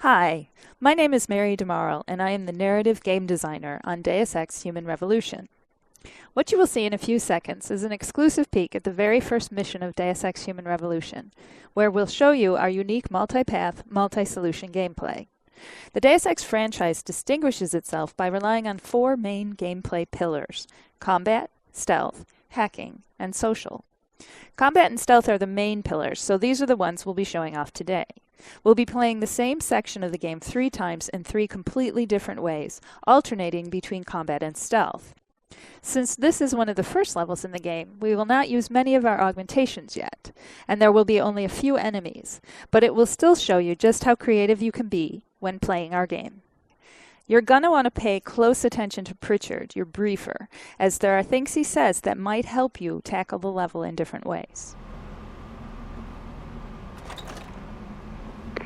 Hi, my name is Mary DeMarle, and I am the narrative game designer on Deus Ex Human Revolution. What you will see in a few seconds is an exclusive peek at the very first mission of Deus Ex Human Revolution, where we'll show you our unique multi-path, multi-solution gameplay. The Deus Ex franchise distinguishes itself by relying on four main gameplay pillars: combat, stealth, hacking, and social. Combat and stealth are the main pillars, so these are the ones we'll be showing off today. We'll be playing the same section of the game 3 times in 3 completely different ways, alternating between combat and stealth. Since this is one of the first levels in the game, we will not use many of our augmentations yet, and there will be only a few enemies, but it will still show you just how creative you can be when playing our game. You're gonna want to pay close attention to Pritchard, your briefer, as there are things he says that might help you tackle the level in different ways.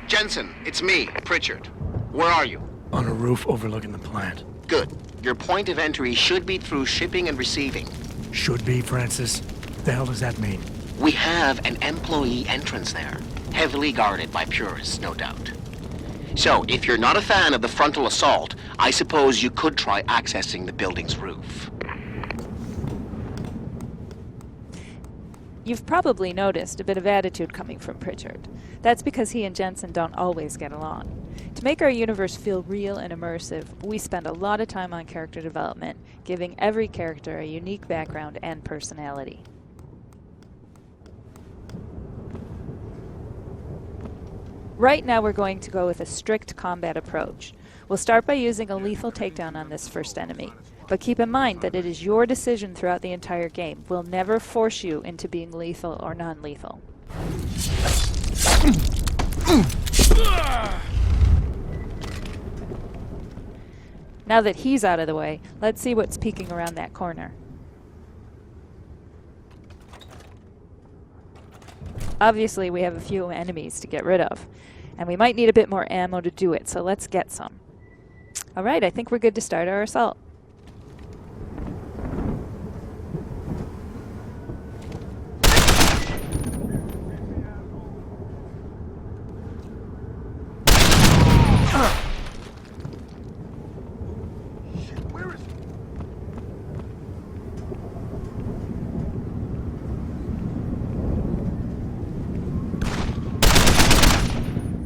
Jensen, it's me, Pritchard. Where are you? On a roof overlooking the plant. Good. Your point of entry should be through shipping and receiving. Should be, Francis. The hell does that mean? We have an employee entrance there, heavily guarded by purists, no doubt. So, if you're not a fan of the frontal assault, I suppose you could try accessing the building's roof. You've probably noticed a bit of attitude coming from Pritchard. That's because he and Jensen don't always get along. To make our universe feel real and immersive, we spend a lot of time on character development, giving every character a unique background and personality. Right now we're going to go with a strict combat approach. We'll start by using a lethal takedown on this first enemy. But keep in mind that it is your decision throughout the entire game. We'll never force you into being lethal or non-lethal. Now that he's out of the way, let's see what's peeking around that corner. Obviously, we have a few enemies to get rid of, and we might need a bit more ammo to do it, so let's get some. Alright, I think we're good to start our assault.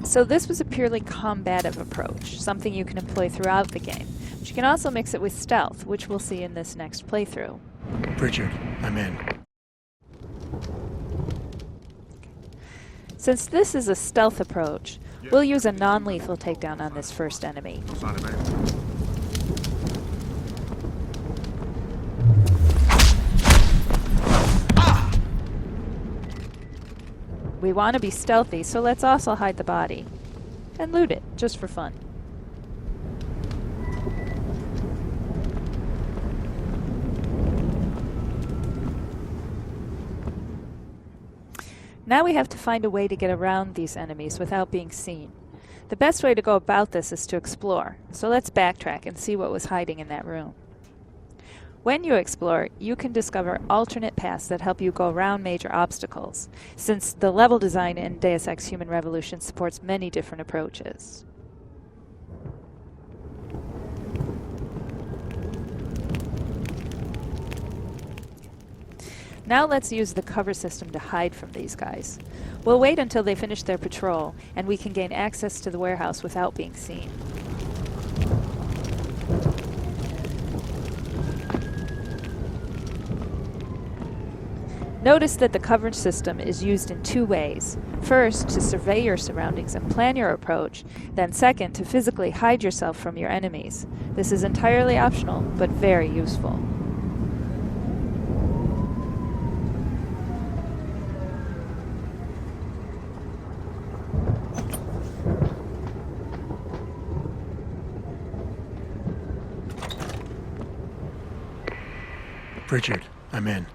So this was a purely combative approach, something you can employ throughout the game. But you can also mix it with stealth, which we'll see in this next playthrough. Pritchard, I'm in. Since this is a stealth approach, we'll use a non-lethal takedown on this first enemy. We want to be stealthy, so let's also hide the body. And loot it, just for fun. Now we have to find a way to get around these enemies without being seen. The best way to go about this is to explore, so let's backtrack and see what was hiding in that room. When you explore, you can discover alternate paths that help you go around major obstacles, since the level design in Deus Ex Human Revolution supports many different approaches. Now let's use the cover system to hide from these guys. We'll wait until they finish their patrol, and we can gain access to the warehouse without being seen. Notice that the coverage system is used in 2 ways. First, to survey your surroundings and plan your approach, then second, to physically hide yourself from your enemies. This is entirely optional, but very useful. Pritchard, I'm in.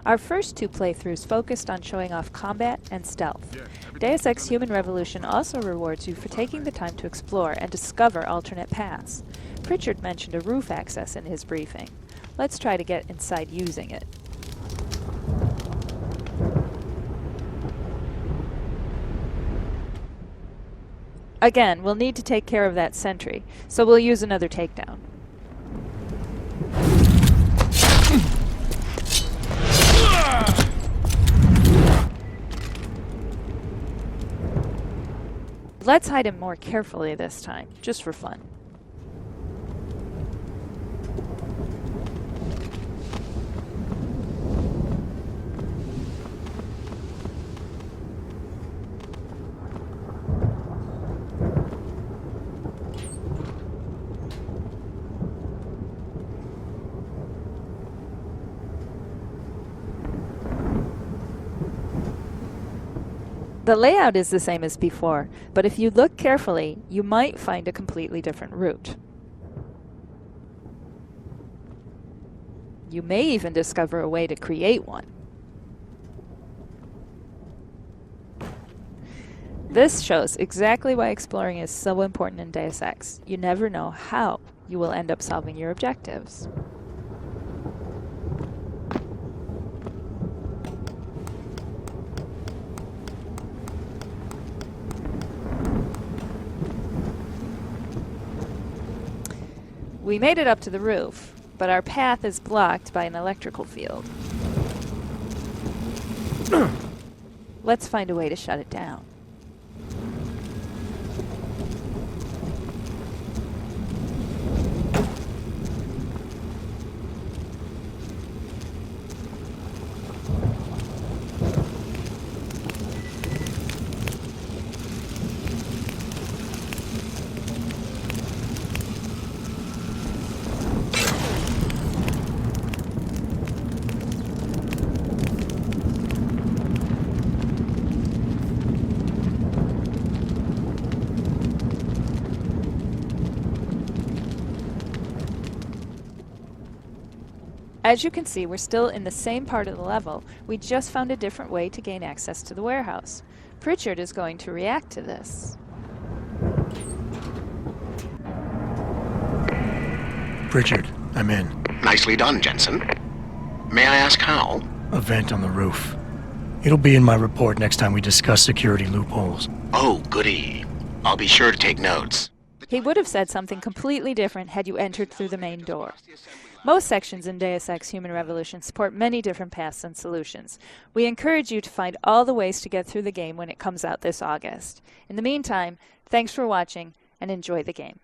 Our first 2 playthroughs focused on showing off combat and stealth. Deus Ex Human Revolution also rewards you for taking the time to explore and discover alternate paths. Pritchard mentioned a roof access in his briefing. Let's try to get inside using it. Again, we'll need to take care of that sentry, so we'll use another takedown. Let's hide him more carefully this time, just for fun. The layout is the same as before, but if you look carefully, you might find a completely different route. You may even discover a way to create one. This shows exactly why exploring is so important in Deus Ex. You never know how you will end up solving your objectives. We made it up to the roof, but our path is blocked by an electrical field. Let's find a way to shut it down. As you can see, we're still in the same part of the level. We just found a different way to gain access to the warehouse. Pritchard is going to react to this. Pritchard, I'm in. Nicely done, Jensen. May I ask how? A vent on the roof. It'll be in my report next time we discuss security loopholes. Oh, goody. I'll be sure to take notes. He would have said something completely different had you entered through the main door. Most sections in Deus Ex Human Revolution support many different paths and solutions. We encourage you to find all the ways to get through the game when it comes out this August. In the meantime, thanks for watching and enjoy the game.